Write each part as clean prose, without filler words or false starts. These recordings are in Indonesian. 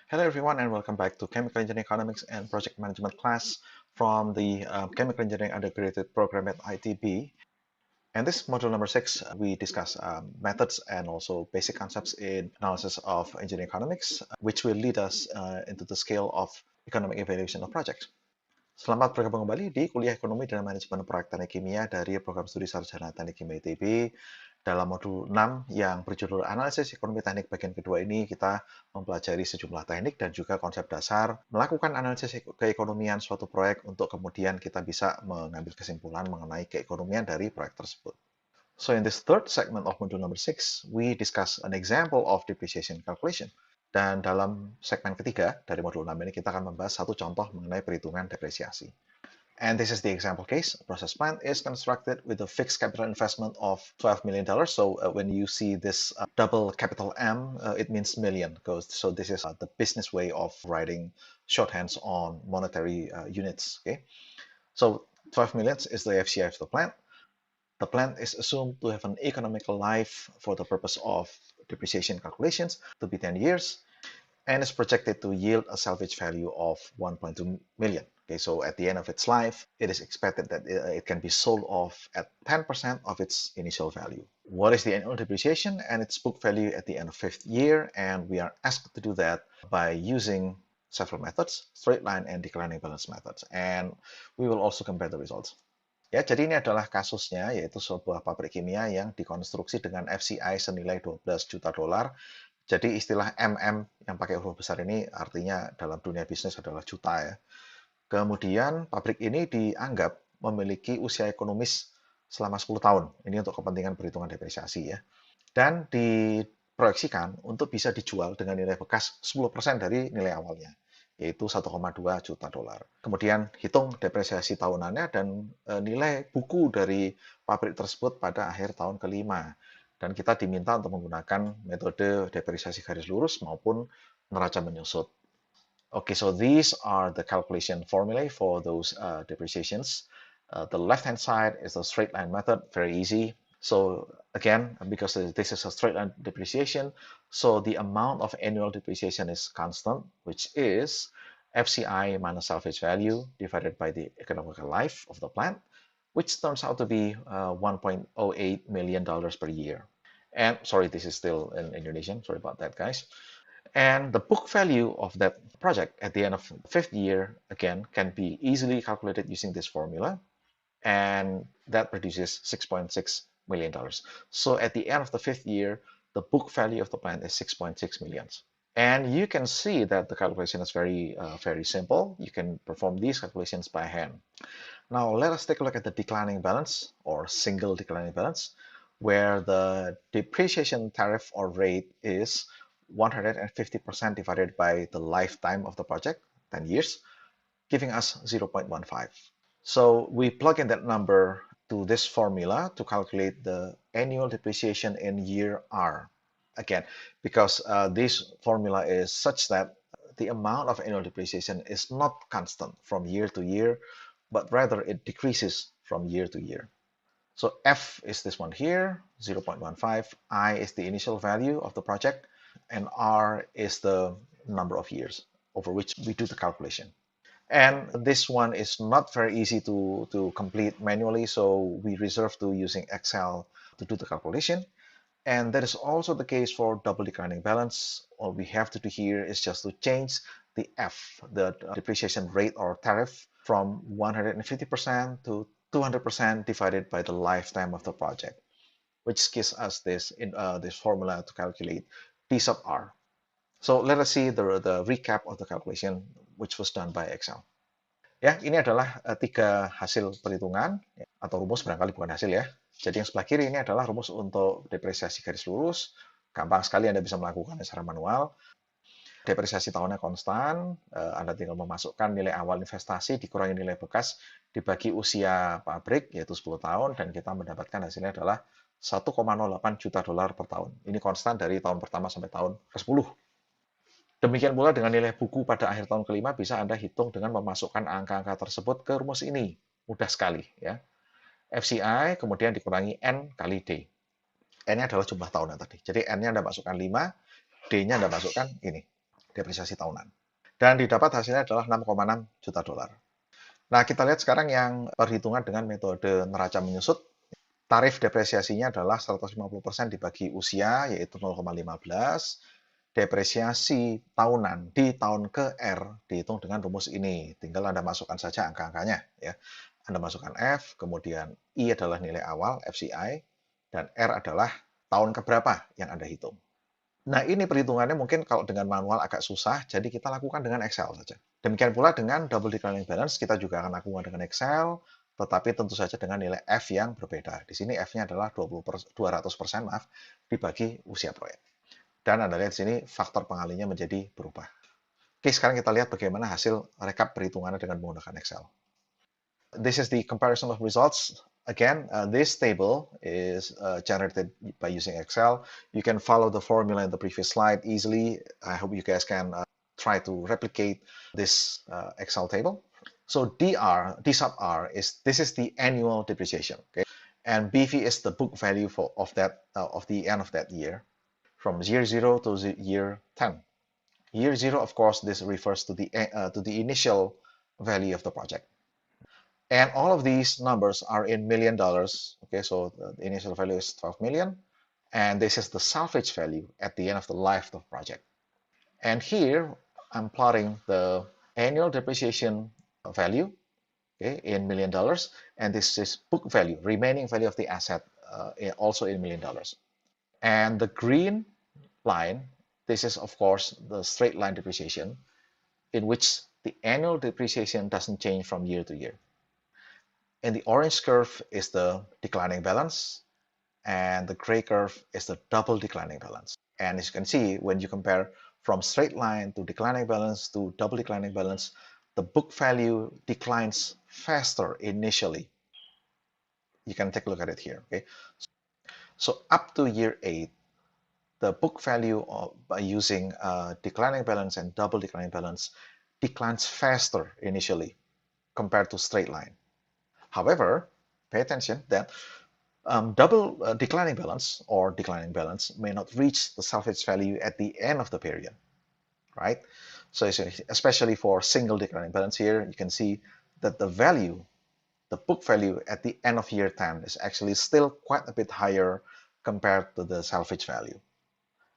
Hello everyone and welcome back to Chemical Engineering Economics and Project Management class from the Chemical Engineering Undergraduate Program at ITB. And this module number 6, we discuss methods and also basic concepts in analysis of engineering economics, which will lead us into the scale of economic evaluation of projects. Selamat bergabung kembali di Kuliah Ekonomi dan Manajemen Proyek Teknik Kimia dari Program Studi Sarjana Teknik Kimia ITB. Dalam modul 6 yang berjudul Analisis Ekonomi Teknik bagian kedua ini, kita mempelajari sejumlah teknik dan juga konsep dasar melakukan analisis keekonomian suatu proyek untuk kemudian kita bisa mengambil kesimpulan mengenai keekonomian dari proyek tersebut. So in this third segment of module number 6, we discuss an example of depreciation calculation. Dan dalam segmen ketiga dari modul 6 ini kita akan membahas satu contoh mengenai perhitungan depresiasi. And this is the example case. A process plant is constructed with a fixed capital investment of $12 million. So when you see this double capital M, it means million. So this is the business way of writing shorthands on monetary units. Okay. So 12 million is the FCI of the plant. The plant is assumed to have an economical life for the purpose of depreciation calculations to be 10 years and is projected to yield a salvage value of 1.2 million. Okay, so at the end of its life, it is expected that it can be sold off at 10% of its initial value. What is the annual depreciation and its book value at the end of fifth year? And we are asked to do that by using several methods, straight line and declining balance methods. And we will also compare the results. Ya, jadi ini adalah kasusnya, yaitu sebuah pabrik kimia yang dikonstruksi dengan FCI senilai 12 juta dolar. Jadi istilah MM yang pakai huruf besar ini artinya dalam dunia bisnis adalah juta ya. Kemudian pabrik ini dianggap memiliki usia ekonomis selama 10 tahun. Ini untuk kepentingan perhitungan depresiasi ya. Dan diproyeksikan untuk bisa dijual dengan nilai bekas 10% dari nilai awalnya, yaitu 1,2 juta dolar. Kemudian hitung depresiasi tahunannya dan nilai buku dari pabrik tersebut pada akhir tahun kelima. Dan kita diminta untuk menggunakan metode depresiasi garis lurus maupun neraca menyusut. Okay, so these are the calculation formulae for those depreciations. The left-hand side is the straight line method, very easy. So again, because this is a straight line depreciation, so the amount of annual depreciation is constant, which is FCI minus salvage value divided by the economical life of the plant, which turns out to be $1.08 million per year. And sorry, this is still in Indonesian. Sorry about that, guys. And the book value of that project at the end of the fifth year, again, can be easily calculated using this formula. And that produces $6.6 million. So at the end of the fifth year, the book value of the plant is 6.6 million. And you can see that the calculation is very simple. You can perform these calculations by hand. Now let us take a look at the declining balance or single declining balance, where the depreciation tariff or rate is 150% divided by the lifetime of the project, 10 years, giving us 0.15. So we plug in that number to this formula to calculate the annual depreciation in year R. Again, because this formula is such that the amount of annual depreciation is not constant from year to year, but rather it decreases from year to year. So F is this one here, 0.15. I is the initial value of the project, and R is the number of years over which we do the calculation. And this one is not very easy to complete manually, so we reserve to using Excel to do the calculation. And that is also the case for double declining balance. All we have to do here is just to change the F, the depreciation rate or tariff, from 150% to 200% divided by the lifetime of the project, which gives us this formula to calculate D sub R. So let us see the recap of the calculation which was done by Excel. Ya, ini adalah tiga hasil perhitungan atau rumus, barangkali bukan hasil ya. Jadi yang sebelah kiri ini adalah rumus untuk depresiasi garis lurus. Gampang sekali Anda bisa melakukannya secara manual. Depresiasi tahunnya konstan, Anda tinggal memasukkan nilai awal investasi dikurangi nilai bekas dibagi usia pabrik, yaitu 10 tahun, dan kita mendapatkan hasilnya adalah 1,08 juta dolar per tahun. Ini konstan dari tahun pertama sampai tahun ke-10. Demikian pula dengan nilai buku pada akhir tahun kelima bisa Anda hitung dengan memasukkan angka-angka tersebut ke rumus ini. Mudah sekali ya. FCI kemudian dikurangi N kali D. N-nya adalah jumlah tahunnya tadi. Jadi N-nya Anda masukkan 5, D-nya Anda masukkan ini. depresiasi tahunan. Dan didapat hasilnya adalah 6,6 juta dolar. Nah, kita lihat sekarang yang perhitungan dengan metode neraca menyusut. Tarif depresiasinya adalah 150% dibagi usia, yaitu 0,15. Depresiasi tahunan di tahun ke R dihitung dengan rumus ini. Tinggal Anda masukkan saja angka-angkanya. Ya. Anda masukkan F, kemudian I adalah nilai awal, FCI, dan R adalah tahun keberapa yang Anda hitung. Nah, ini perhitungannya mungkin kalau dengan manual agak susah, jadi kita lakukan dengan Excel saja. Demikian pula dengan double declining balance, kita juga akan lakukan dengan Excel, tetapi tentu saja dengan nilai F yang berbeda. Di sini F-nya adalah 200% maaf, dibagi usia proyek. Dan Anda lihat di sini faktor pengalinya menjadi berubah. Oke, sekarang kita lihat bagaimana hasil rekap perhitungannya dengan menggunakan Excel. This is the comparison of results. Again, this table is generated by using Excel. You can follow the formula in the previous slide easily. I hope you guys can try to replicate this Excel table. So D sub R this is the annual depreciation, okay? And BV is the book value of the end of that year, from year 0 to year 10. Year 0, of course, this refers to the initial value of the project. And all of these numbers are in $1 million. Okay, so the initial value is 12 million. And this is the salvage value at the end of the life of the project. And here, I'm plotting the annual depreciation value, okay, in $1 million. And this is book value, remaining value of the asset, also in $1 million. And the green line, this is, of course, the straight line depreciation, in which the annual depreciation doesn't change from year to year. And the orange curve is the declining balance, and the gray curve is the double declining balance. And as you can see, when you compare from straight line to declining balance to double declining balance, the book value declines faster initially. You can take a look at it here. Okay, so up to year 8, the book value by using declining balance and double declining balance declines faster initially compared to straight line. However, pay attention that double declining balance or declining balance may not reach the salvage value at the end of the period, right? So especially for single declining balance here, you can see that the value, the book value at the end of year 10 is actually still quite a bit higher compared to the salvage value.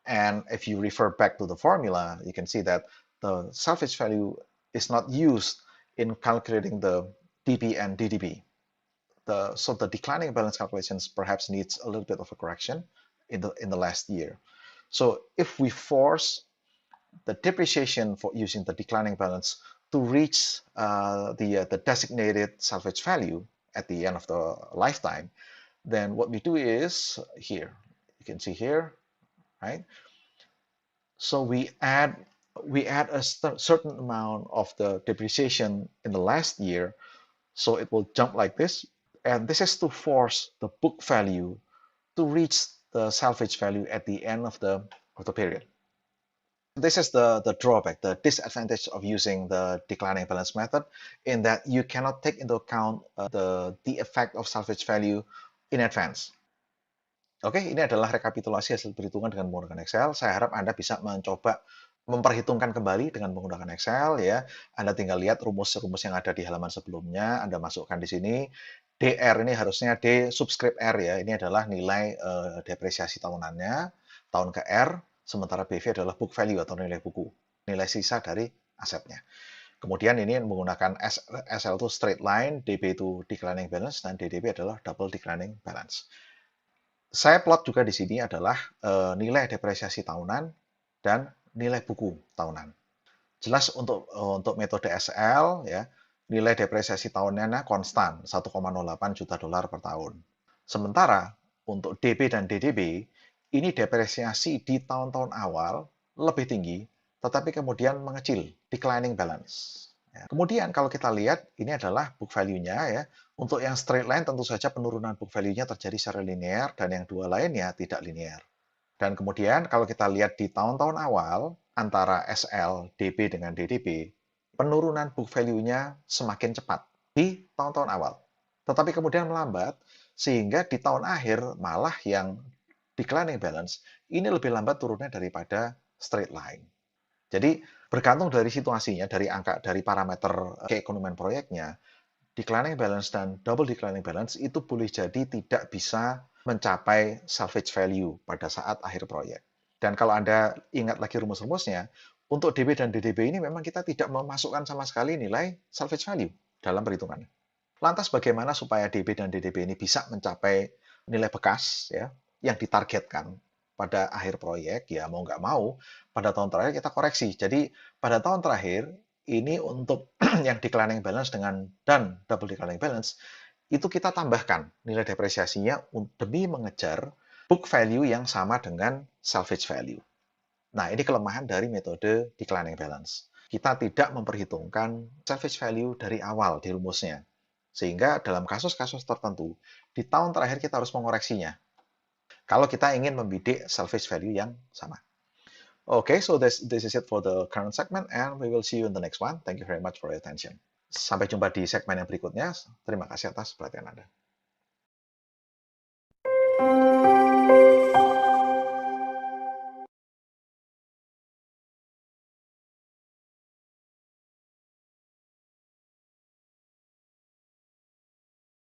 And if you refer back to the formula, you can see that the salvage value is not used in calculating the DB and DDB. So the declining balance calculations perhaps needs a little bit of a correction in the last year. So if we force the depreciation for using the declining balance to reach the designated salvage value at the end of the lifetime, then what we do is here. You can see here, right? So we add a certain amount of the depreciation in the last year, so it will jump like this. And this is to force the book value to reach the salvage value at the end of the period. This is the drawback, the disadvantage of using the declining balance method, in that you cannot take into account the effect of salvage value in advance. Oke, ini adalah rekapitulasi hasil perhitungan dengan menggunakan Excel. Saya harap Anda bisa mencoba memperhitungkan kembali dengan menggunakan Excel ya. Anda tinggal lihat rumus-rumus yang ada di halaman sebelumnya, Anda masukkan di sini. DR ini harusnya D subscript R ya. Ini adalah nilai depresiasi tahunannya, tahun ke R, sementara BV adalah book value atau nilai buku, nilai sisa dari asetnya. Kemudian ini menggunakan SL itu straight line, DB itu declining balance, dan DDB adalah double declining balance. Saya plot juga di sini adalah nilai depresiasi tahunan dan nilai buku tahunan. Jelas untuk metode SL ya, nilai depresiasi tahunannya konstan 1,08 juta dolar per tahun. Sementara untuk DB dan DDB ini depresiasi di tahun-tahun awal lebih tinggi, tetapi kemudian mengecil, declining balance. Ya. Kemudian kalau kita lihat ini adalah book value-nya ya. Untuk yang straight line tentu saja penurunan book value-nya terjadi secara linear, dan yang dua lainnya tidak linear. Dan kemudian kalau kita lihat di tahun-tahun awal antara SL, DB dengan DDB, penurunan book value-nya semakin cepat di tahun-tahun awal. Tetapi kemudian melambat sehingga di tahun akhir malah yang declining balance ini lebih lambat turunnya daripada straight line. Jadi bergantung dari situasinya, dari angka, dari parameter keekonomian proyeknya, declining balance dan double declining balance itu boleh jadi tidak bisa mencapai salvage value pada saat akhir proyek. Dan kalau Anda ingat lagi rumus-rumusnya, untuk DB dan DDB ini memang kita tidak memasukkan sama sekali nilai salvage value dalam perhitungan. Lantas bagaimana supaya DB dan DDB ini bisa mencapai nilai bekas ya yang ditargetkan pada akhir proyek? Ya mau nggak mau pada tahun terakhir kita koreksi. Jadi pada tahun terakhir ini untuk yang declining balance dan double declining balance itu kita tambahkan nilai depresiasinya demi mengejar book value yang sama dengan salvage value. Nah, ini kelemahan dari metode declining balance. Kita tidak memperhitungkan salvage value dari awal di rumusnya. Sehingga dalam kasus-kasus tertentu, di tahun terakhir kita harus mengoreksinya. Kalau kita ingin membidik salvage value yang sama. Okay, so this is it for the current segment and we will see you in the next one. Thank you very much for your attention. Sampai jumpa di segmen yang berikutnya. Terima kasih atas perhatian Anda.